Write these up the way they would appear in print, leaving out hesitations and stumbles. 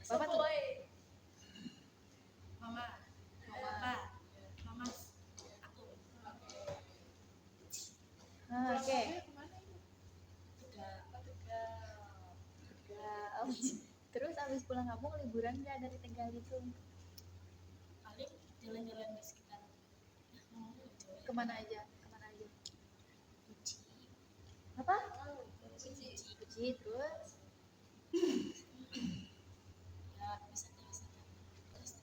Bapak tuh Mama. oke. Oh, terus abis pulang kampung liburan nggak dari Tegal itu? Paling jalan-jalan di sekitar. Kemana aja? Apa? Puji terus? Ya wisata. Terus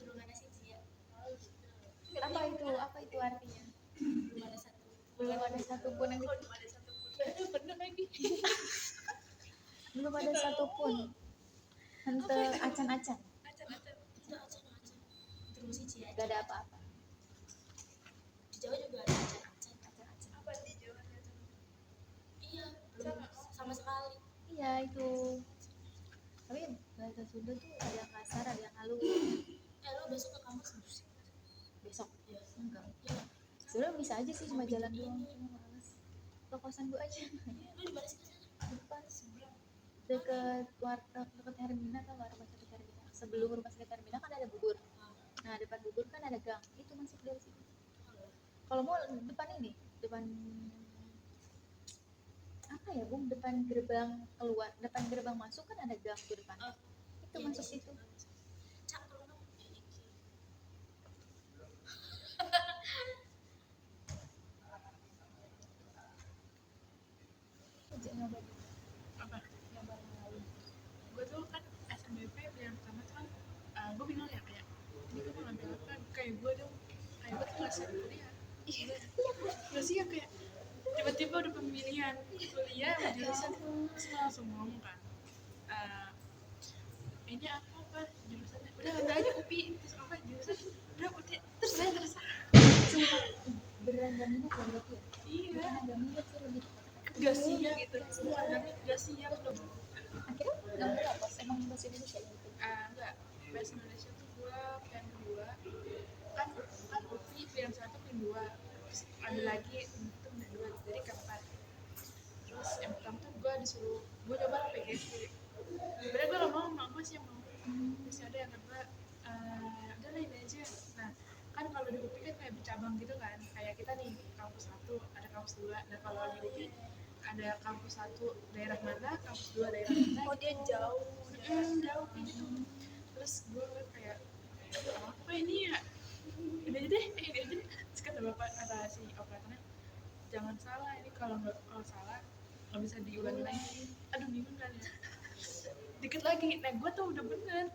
turunannya sih ya. Apa itu artinya? Belum ada satupun yang belum ada satupun. Hente acan-acan. Terus sih ya. Gak ada apa-apa. Di Jawa juga ada acan-acan. Apa di Jawa ada? Iya, belum sama sekali. Iya itu. Tapi bahasa Sunda tuh ada yang kasar, ada yang halus. Lo besok ke kampus Besok? ya? Enggak. Iya. Sebenarnya bisa aja sih cuma jalan doang, cuma males. Ke kosan gue aja. Lo di mana sih kesana? Depan seberang. Deket warteg, deket Hermina atau nggak rumah sakit Hermina? Sebelum rumah sakit Hermina kan ada bubur. Nah depan bubur kan ada gang. Itu masuk dari situ. Kalau mau depan ini, depan apa ya Bung? Depan gerbang keluar, depan gerbang masuk kan ada gang tuh depan. Itu Iya, masuk di situ. Cak, kalau kamu Aja nyoba Apa? nyoba yang lain. Gue tuh kan SNBP yang pertama tuh kan gue bingung ya kayak ini gue mau ngambil apa, kayak gue tuh nggak siap kuliah. Nggak sih ya, kayak tiba-tiba udah pemilihan kuliah sama jurusan, terus gue langsung ngomong kan ini apa jurusannya, udah ambil aja UPI, terus apa jurusan, udah UTI, terus saya terserah. Beneran gak minat ya berarti ya? Iya, Bukan gak minat sih lebih nggak siap gitu, nggak siap loh. akhirnya gak mau apa emang bahasa Indonesia gitu. Enggak, bahasa Indonesia tuh gue pilihan kedua, kan UPI pilihan satu, pilihan dua, terus ada lagi itu pilihan dua, jadi keempat. Terus yang pertama tuh gue disuruh gue coba PGSD, sebenarnya gue gak mau, mak sih yang mau. Terus ada yang kedua, udah lah ini aja. Nah kan kalau di UPI kan kayak bercabang gitu kan, kayak kita nih kampus 1 ada kampus 2. Nah kalau di UPI ada kampus 1 daerah mana, kampus 2 daerah mana. oh dia jauh. Jauh gitu. Terus gue kayak apa ini ya, ini aja deh, ini aja deh. Terus kata bapak, kata si operatornya, jangan salah, ini kalau salah nggak bisa diulangi lagi. Aduh bingung kan ya, dikit lagi. Nah gue tuh udah bener,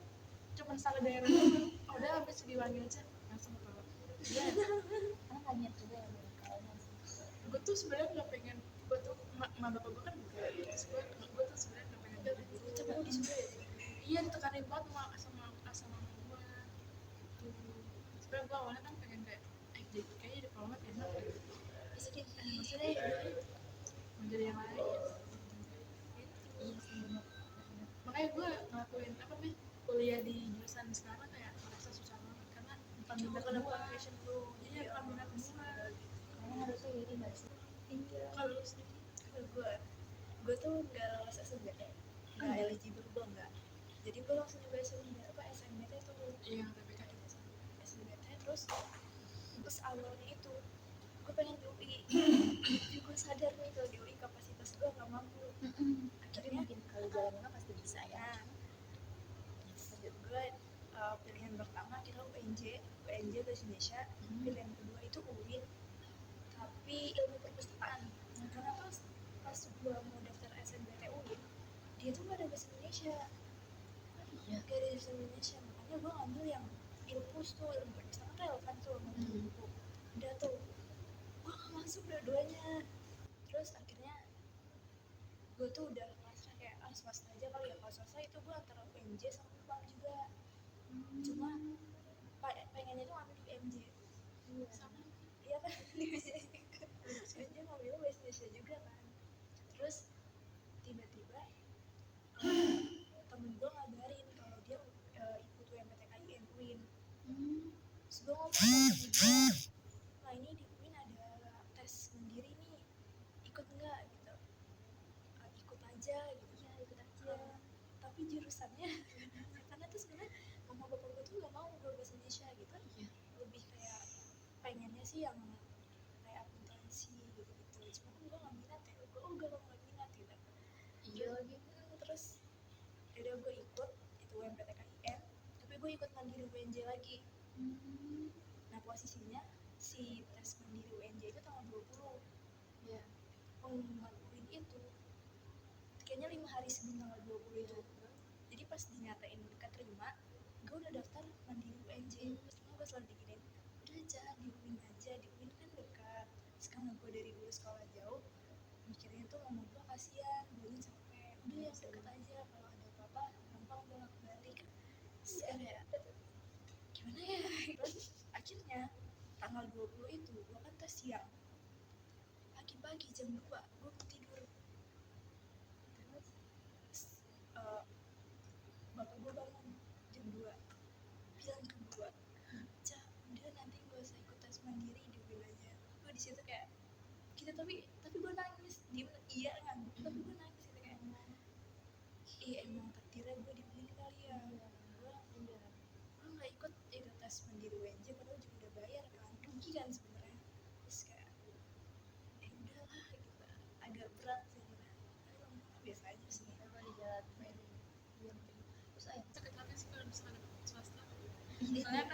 cuma salah daerah doang. Udah habis diulangi aja, langsung ke bapak. Karena gak niat juga ya kayaknya sih. Gue tuh sebenarnya nggak pengen, gue tuh ma bapak gue kan guru, terus gue tuh sebenarnya nggak pengen jadi guru. Coba di Sunda ya. Iya, ditekanin banget sama gue tuh. Sebenarnya gue awalnya kan pengen kayak jadi kayaknya diplomat enak gitu, maksudnya mau jadi yang lain. Iya sih bener. Makanya gue ngelakuin apa nih, kuliah di jurusan sekarang kayak merasa susah banget karena bukan minat gue. Iya, bukan minat gue. Kayaknya harusnya ini gak sih? Iya, kalau lu sendiri Gue tuh nggak lolos SNBT, nggak eligible gue nggak. Jadi gue langsung nyoba SNBT tuh. iya TPK SNBT terus awalnya itu gue pengen di UI. Gue sadar nih kalau di UI kapasitas gue nggak mampu. Tapi mungkin kalau jalannya pasti bisa ya. Nah, lanjut gue pilihan pertama kita UNJ bahasa Indonesia. Pilihan kedua itu UIN tapi ilmu perpustakaan. Karena pas gue mau daftar SNBT UIN, dia tuh gak ada bahasa Indonesia. Gak ada bahasa Indonesia, makanya gue ngambil yang ilpus tuh, ilmu perpustakaan relevan tuh sama buku. Udah tuh gue gak masuk dua-duanya. Terus akhirnya gue tuh udah pasrah kayak swasta aja kali ya. Kalau swasta itu gue antara UMJ sama UPAM juga. Cuma pengennya tuh ambil UMJ. Sama iya kan, di UMJ ngambilnya bahasa Indonesia juga kan. Terus tiba-tiba temen gue ngabarin kalau dia ikut UMPTKI UIN. Terus gue ngomong sama temen gue, nah ini di UIN ada tes mandiri ikut nggak gitu. Ikut aja gitu. Iya, ikut aja. Tapi jurusannya karena tuh sebenarnya mama bapak gue tuh nggak mau gue bahasa Indonesia gitu. Iya. Lebih kayak pengennya sih yang kayak akuntansi gitu gitu. Cuma kan gue nggak minat ya. Gue nggak minat gitu. Iya lagi. Terus akhirnya gue ikut itu UMPTKIN, tapi gue ikut mandiri UNJ lagi. Nah posisinya si tes mandiri UNJ itu tanggal 20. Iya. Pengumuman UIN itu kayaknya 5 hari sebelum tanggal 20 itu. Jadi pas dinyatain keterima, gue udah daftar mandiri UNJ. Terus gue selalu diginin, udah jangan di UIN aja, di UIN kan dekat. Sekarang gue dari dulu sekolah jauh, mikirnya tuh mama gue kasihan, gue capek. Udah yang dekat aja, kalau ada apa-apa gampang bolak balik. Iya. Gimana ya? Terus akhirnya tanggal 20 itu gue kan tes siang. Pagi-pagi jam 2 gue tidur. Terus bapak gue bangun jam 2 bilang ke gue, Ca, udah nanti gak usah ikut tes mandiri di UIN aja. Gue di situ kayak gitu, tapi gue nangis. Dia bilang iya ngangguk, tapi gue nangis gitu kayak emang takdirnya gue di UIN kali ya. Gue nggak ikut tes mandiri UNJ padahal juga udah bayar kan, rugi kan sebenarnya. Terus kayak udahlah gitu, agak berat sih. Tapi lama-lama biasa aja sih. Emang di jalan. Iya. Terus ayo. Sakit hati sih kalau misalnya swasta. Iya. Soalnya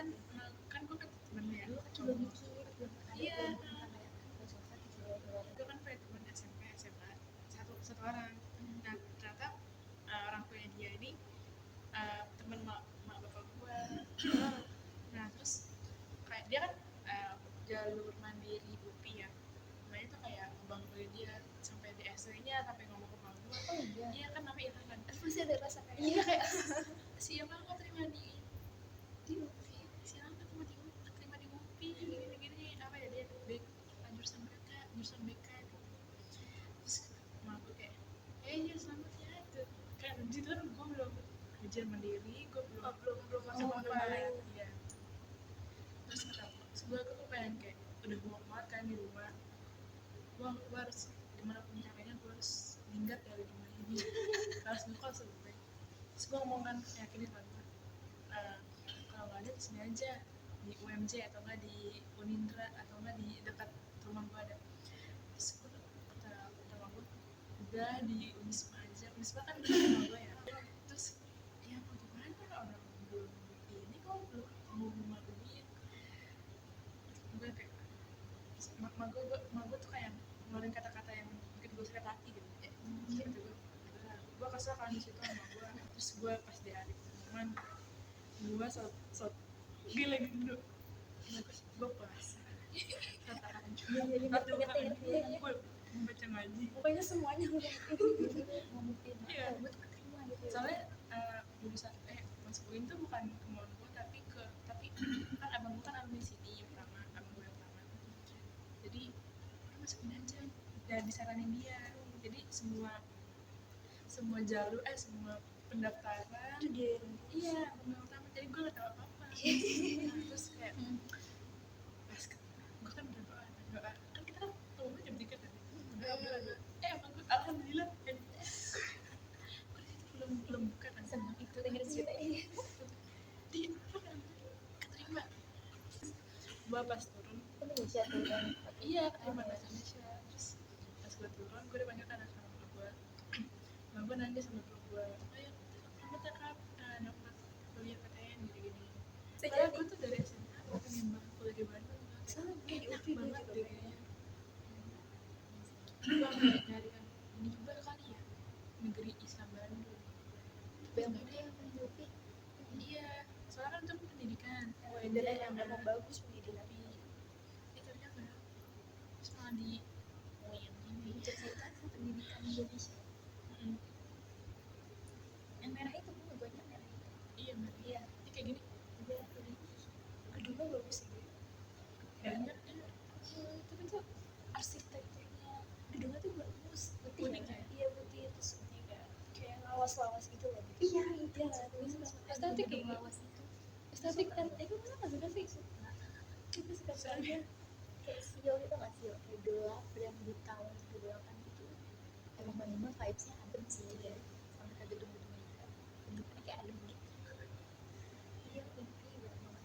kan gue kan temen ya. Dulu kan belum mikir, belum ada, Iya. belum pernah kayak kalau swasta gitu ya. Itu kan punya temen SMP, SMA satu orang. Nah ternyata orang tuanya dia ini temen mak bapak gue. Nah terus kayak dia kan jalur mandiri UPI ya. Nah itu kayak ngebanggain dia sampai di SD-nya sampai ngomong ke mak gue. Oh iya. Iya kan namanya Irfan. Masih ada rasa kayak Iya kayak Siapa nggak terima di UPI? Siapa terima di UPI? Gini apa ya dia jurusan BK gitu. Terus mak gue kayak iya selamat ya itu kan di situ kan gue belum ujian mandiri, gue belum masuk apa ya. Terus gue tuh pengen kayak udah mau banget kan di rumah, gue harus gimana pun caranya gue harus minggat dari rumah ini, harus ngekos gue. Terus gue ngomong kan yakinin kan kalau nggak ada di sini aja di UMJ atau nggak di Unindra atau nggak di dekat rumah gue ada. Terus gue kata sama gue udah di Unisma aja, Unisma kan dekat rumah gue ya. Terus ya mau gimana orang belum ini kok belum mau rumah duit. Gue kayak mak gue tuh kayak ngeluarin kata-kata yang bikin gue sakit hati gitu ya. Gitu gue kesel kan di situ sama gue. Terus gue pas di hari pengumuman gue so gila gitu, gue puasa tataran juga gue baca ngaji pokoknya semuanya udah ngomongin iya. gue tuh keterima gitu. Soalnya jurusan masuk UIN tuh bukan kemauan gue tapi kan abang gue kan alumni sini yang pertama, abang gue yang pertama. Jadi udah masukin aja dan disaranin dia. Jadi semua jalur semua pendaftaran itu dia iya abang pertama, jadi gue gak tau apa-apa. Nah, terus kayak pas gue kan berdoa kan kita kan umurnya jam 3 kan berdoa abang gue alhamdulillah kan gue disitu belum buka kan Senang itu dengerin cerita ini. di apa kan keterima. Gue pas turun Indonesia tuh kan. iya keterima bahasa Indonesia. Terus pas gue turun gue udah panggil kan sama bro gue. Bang gue nanya sama bro gue, ayo selamat ya kak dapat kuliah PTN gini-gini. Padahal gue tuh dari SMA pengen banget kuliah di Bandung. sama gue di Enak UPI banget juga deh pengen. kayaknya. Gue kayak nyari kan ini juga kali ya negeri Islam Bandung. BMD yang di UPI. Iya soalnya kan itu pendidikan dan emang bagus pendidikan. tapi itu ternyata terus malah di UIN ini Cerita pendidikan Indonesia. Yang merah itu gue buatnya merah itu. iya bener Iya. ini kayak gini Gedungnya bagus sih. banyak Tapi tuh arsitekturnya gedungnya tuh bagus. Putih Unik kan? ya? Iya putih terus kayak lawas-lawas gitu loh. Iya itu. Estetik kayak lawas itu. estetik kan. Itu mana nggak suka sih? Kita suka aja. kayak sio gitu nggak sio, kayak gelap dan hitam kegelapan gitu. Emang Bandung mah vibesnya adem sih, ya sama kayak gedung-gedungnya juga bentuknya kayak adem gitu. Iya mimpi banget.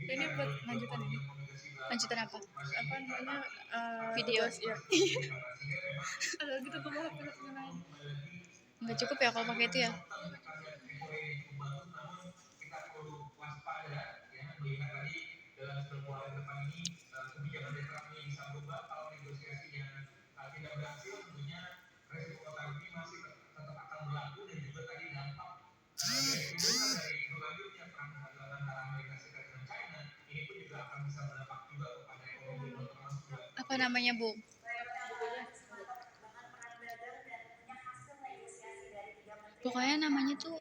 Ini buat lanjutan ini. Lanjutan apa? Apa namanya? Video. Ya. Ada gitu gue mau HP satunya lain. Nggak cukup ya kalau pakai itu ya. Apa namanya, Bu? Pokoknya namanya tuh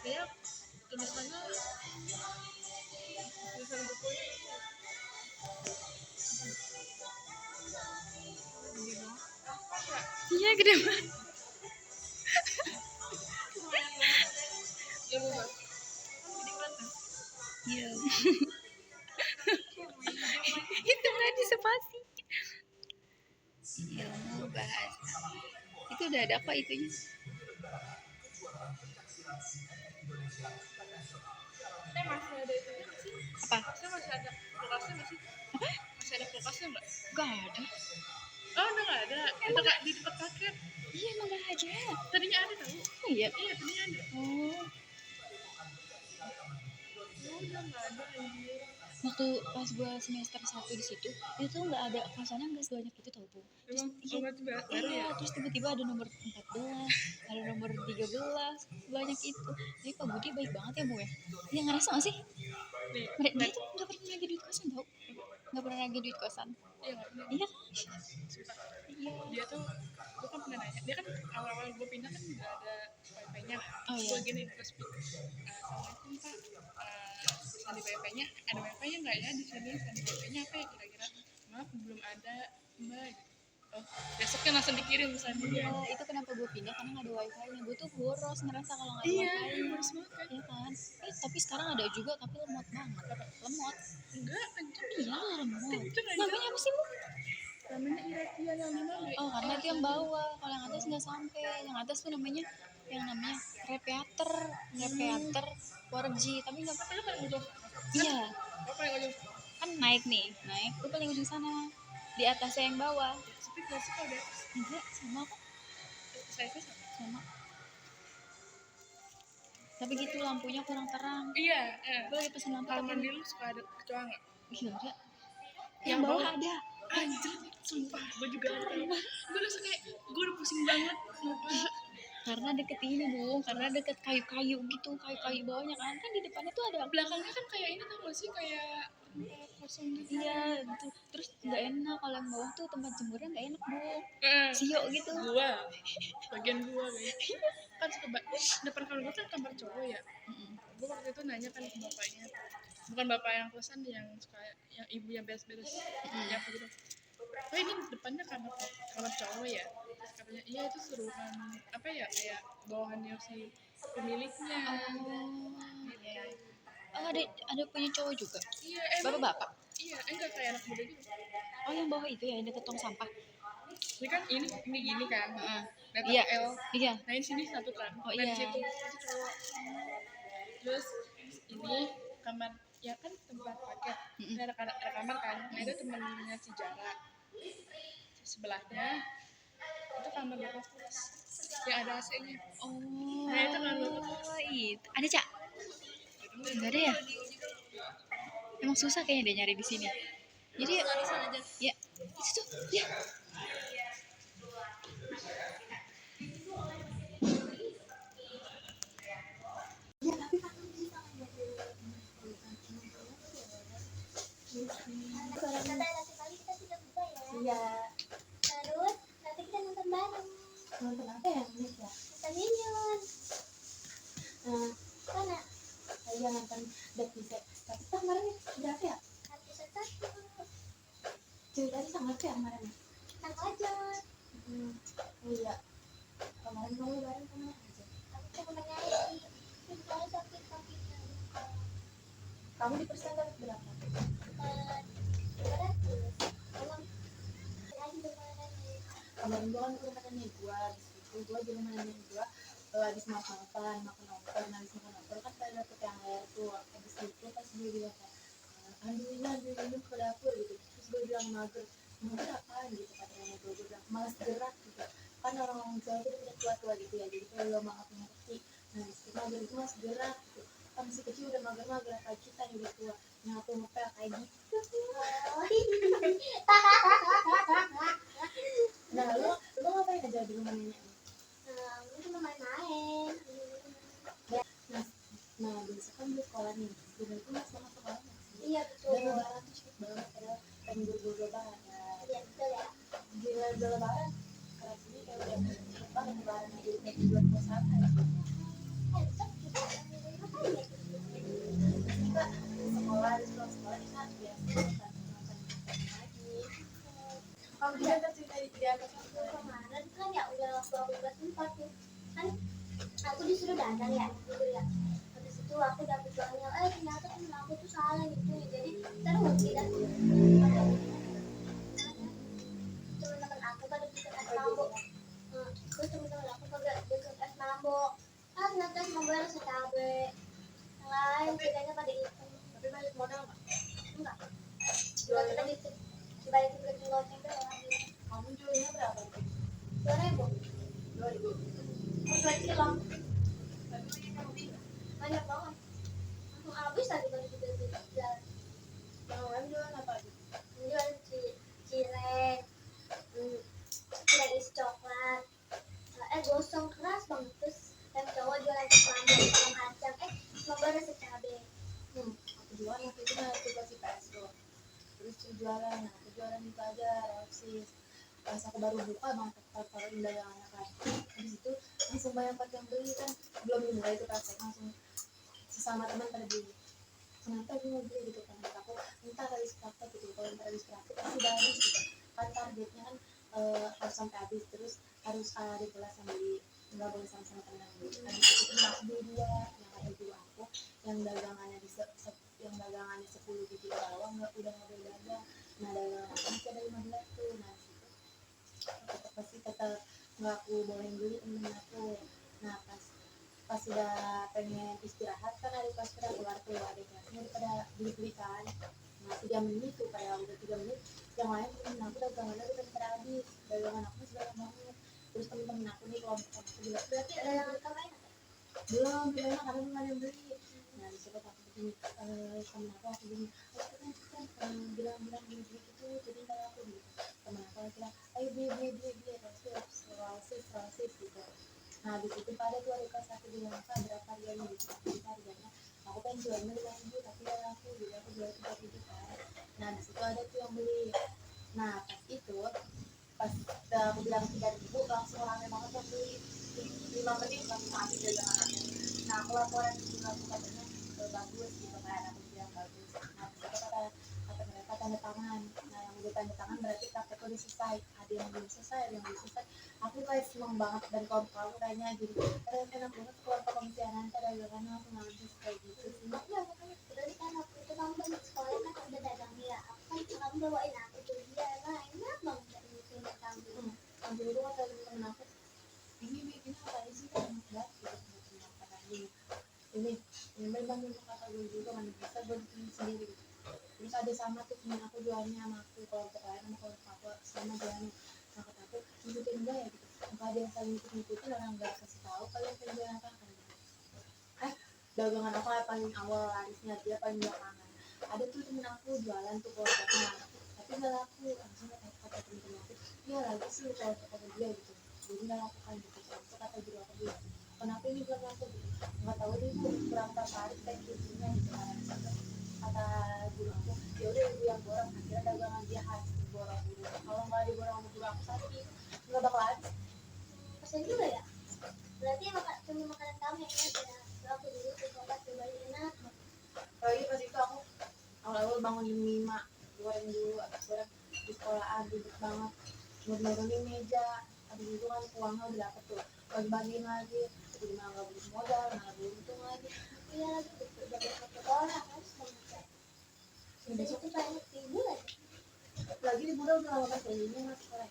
Kayak tulisannya tulisan bukunya iya gede banget. ilmu bahasa. Iya. Itu nggak di spasi. Ilmu bahasa. Itu udah ada kok itunya. Masih ada itu nggak sih? Apa? Masih ada kulkasnya nggak sih? Masih ada kulkasnya nggak? Gak ada. Oh, udah nggak ada. Itu nggak di dekat paket. Iya emang gak aja. Tadinya ada tahu. Oh iya. Iya, tadinya ada. Oh. Oh, udah nggak ada anjir. Waktu pas gua semester 1 di situ, itu nggak ada kelasnya nggak sebanyak itu tau Bu. Terus Emang iya, obat baru ya? terus tiba-tiba ada nomor 14, ada nomor 13, banyak itu. Jadi Pak Budi baik banget ya Bu ya. Dia ngerasa nggak sih? Nih, Dia tuh nggak pernah nagih duit kosan tau. Nggak pernah nagih duit kosan. iya nggak pernah. Iya. Iya. Dia tuh, gue kan pernah nanya. Dia kan awal-awal gue pindah kan nggak ada wifi-nya. Oh iya. Gue gini terus assalamualaikum Pak. Sandi wifi-nya ada wifi-nya nggak ya di sini? Sandi wifi-nya apa ya kira-kira? Maaf belum ada Mbak. Oh, besoknya langsung dikirim sandinya. Iya, itu kenapa gue pindah karena nggak ada wifi-nya. Gue tuh boros ngerasa kalau nggak ada Iya, wifi. boros banget kan? Iya kan? Tapi sekarang ada juga tapi lemot banget. Lemot. Enggak, kenceng. Iya lemot. Kenceng aja. Namanya apa sih Bu? Namanya Iratia yang 5B. Oh karena itu yang bawah. Kalau yang atas nggak sampai. Yang atas tuh namanya repeater 4G. Tapi nggak Apa paling ujung? Iya. Oh, paling ujung. Kan naik. Gue paling ujung sana. Di atasnya yang bawah. Tapi nggak suka deh. Enggak sama kok. Saya sama. Sama. Tapi gitu lampunya kurang terang. Iya. Gue lagi pesen lampu Kamar tapi mandi lu suka ada kecoa nggak? iya ada. Yang Yang bawah bawah? ada. Anjir, sumpah, gue juga ada. Gue udah kayak, gue udah pusing banget. Karena deket ini Bu, karena deket kayu-kayu gitu, kayu-kayu bawahnya kan di depannya tuh ada. Belakangnya kan kayak ini tau gak sih, kayak kosong gitu. Iya, gitu. Terus nggak enak kalau yang bawah tuh tempat jemurnya nggak enak Bu, Eh, sio gitu. gua, bagian gua guys. Kan suka depan kamar gua kan kamar cowok ya. Gue waktu itu nanya kan ke bapaknya, bukan bapak yang kosan, yang suka yang ibu yang beres-beres yang begitu. Oh ini depannya kamar cowok ya? Terus katanya iya itu seruan apa ya, kayak bawahannya si pemiliknya. Iya. Oh ada punya cowok juga. Iya emang. Bapak. Iya enggak kayak anak muda gitu. Oh yang bawah itu ya yang deket tong sampah. Ini kan ini gini kan. Letter Iya. L. Iya. Nah di sini satu kan. Oh, Nah, iya. di situ itu cowok. Terus ini kamar ya kan tempat paket. Ini ada kamar kan. Nah itu temennya si Jara. Sebelahnya itu kamar bapak kos yang ada AC-nya. Oh. Nah itu kan bapak kos. Itu ada Cak. emang susah kayaknya deh nyari di sini. Jadi arisan aja. ya itu tuh ya. Ya tapi kan bisa Iya. Terus nanti kita nonton bareng. nonton apa ya Indonesia? Nonton Minion. Mana? Saya nonton Dead Piece. Tapi kemarin berapa ya? Episode 1. Ceritanya sama apa ya kemarin? Sang Ojol. Oh iya. Kemarin kamu bareng sama aja. Aku cuma menyanyi. Kalau sakit-sakit. Kamu di persen dapat berapa? 200. Emang lagi kemarin nih. Kemarin gua kan ke rumah nenek gua, di situ gua di rumah nenek gua habis makan habis makan opor kan pada dapet yang air tuh. Habis itu pas dia bilang ambil minum ke dapur gitu. Terus gua bilang mager apaan gitu kata nenek gua bilang malas gerak gitu. Kan orang Jawa itu udah tua-tua gitu ya, jadi kalau lo maaf ngerti. Nah disitu mager itu masih gerak gitu. Kan masih kecil udah mager kayak kita yang udah tua. Nyatu ngepel kayak gitu. Nah lo ngapain aja di rumah nenek? Aku cuma main-main. Nah besok kan di sekolah nih, sebenarnya itu mas banget sekolah nggak sih? Iya betul. Dan lebaran tuh cepet banget padahal pengen buru-buru lebaran ya. Iya betul ya. Gila udah lebaran, karena sini kayak udah cepet banget lebaran jadi kayak bulan puasa aja. Besok kita ngapain ya? Kita sekolah di sekolah kita biasa nonton lagi. Kamu juga kan cerita di atas aku. Kemarin kan ya udah waktu aku kelas 4 tuh kan aku disuruh dandan ya gitu ya. Habis itu aku dapet uangnya ternyata temen aku tuh salah gitu ya. Jadi terugi dah. Temen-temen aku pada deket es mambo. Terus temen-temen aku pada deket es mambo. Ternyata es mambo rasa cabe. Yang lain bedanya pada hitam. Tapi balik modal nggak? Enggak. Jualnya dibalikin ke goceng doang. Kamu jualnya berapa? 2.000. 2000. Per kilo. Tapi ini kan lebih. Banyak banget. Langsung habis tadi kalau kita jalan. Yang lain jualan apa? Jual cireng, cireng isi coklat, gosong keras banget. Terus yang cowok jualan kelambu sama kacang, semoga rasa cabai. Aku jualan waktu itu mah tugas IPS tuh. Terus jualan, nah aku jualan itu aja Roxis. Pas aku baru buka banget taruh undangannya kan. Habis itu langsung banyak banget yang beli kan. Belum dimulai itu praktek langsung sesama teman pada beli. Kenapa gue mau beli gitu kan? Aku minta habis praktek gitu. Kalau minta habis praktek pasti udah habis gitu. Kan targetnya kan harus sampai habis, terus harus di kelas yang beli, nggak boleh sama-sama teman beli. Habis itu kan aku beli dua yang kayak dulu aku yang dagangannya yang dagangannya 10 biji bawang udah nggak boleh dagang. Nah dagangan aku masih ada 15 tuh. Nah situ pasti tetap nggak aku boleh beli temen aku. Nah pas udah pengen istirahat kan ada kelas keluar ada kelasnya pada beli kan. Nah 3 menit tuh pada udah 3 menit yang lain temen aku dagangannya udah pada habis, dagangan aku masih banyak banget. Terus temen-temen aku nih kelompok aku bilang Berarti ada yang kemarin belum karena belum ada yang beli. Nah disitu aku begini temen aku begini kan bilang beli gitu jadi ntar aku gitu. Temen aku bilang ayo beli rosis gitu. Nah di situ pada tuh ada kelas aku bilang apa berapa harganya gitu. Harganya aku pengen jualnya 5.000 tapi ya aku jadi aku jual 3.000 kan. Nah di situ ada tuh yang beli. Nah pas aku bilang 3.000 langsung rame banget yang beli. 5 menit langsung habis dagangannya. Nah aku laporan ke aku katanya bagus gitu kan, aku bilang bagus. Nah itu kata mereka tanda tangan. Nah yang udah tanda tangan berarti praktek udah selesai. Ada yang belum selesai, ada yang belum selesai. Aku kayak seneng banget dan kelompok aku kayaknya jadi enak banget kelompok pembicaraan dagangannya langsung habis kayak gitu sih. ya makanya berarti kan waktu itu kamu balik sekolah kan udah dagang ya. Aku kan kamu bawain aku tuh dia lah enak banget kayak gitu nggak kamu. Sambil itu kata temen aku ini apa sih kan enak banget gitu kata ini memang kata gue juga kan bisa gue bikin sendiri. Terus ada sama tuh temen aku jualnya sama aku kelompok lain sama kelompok aku sama jualnya. Nah kata aku ngikutin enggak ya gitu. Apa ada yang saling ngikutin orang nggak kasih tahu kalian penjualan apa kan? Dagangan aku yang paling awal larisnya dia paling belakangan. ada tuh temen aku jualan tuh kolaknya tapi nggak laku. Langsung kata temen-temen aku, ya lagi sih kalau kata dia gitu, jadi nggak laku kan gitu. Terus kata guru aku dia, kenapa ini belum laku gitu, nggak tahu deh itu berapa kali kayak gitunya gitu kan. Kata guru aku, ya udah ibu yang borong, akhirnya dagangan dia habis diborong dulu. Kalau nggak diborong sama guru aku tadi nggak bakal habis. Kasian juga ya. Berarti cuma makanan kamu yang enak ya. Kalau aku dulu tuh obat pribadi enak. Apalagi pas itu aku awal-awal bangun jam 5 goreng dulu, abis goreng di sekolahan ribet banget, nurunin meja. Habis itu kan uangnya udah dapet tuh, bagi-bagiin lagi, jadi malah nggak butuh modal, malah beruntung lagi. Iya lagi udah berapa orang harus banget ya. Ya, besok Itu banyak ribu lagi. lagi di udah lama pas kayak gini mas sekolah.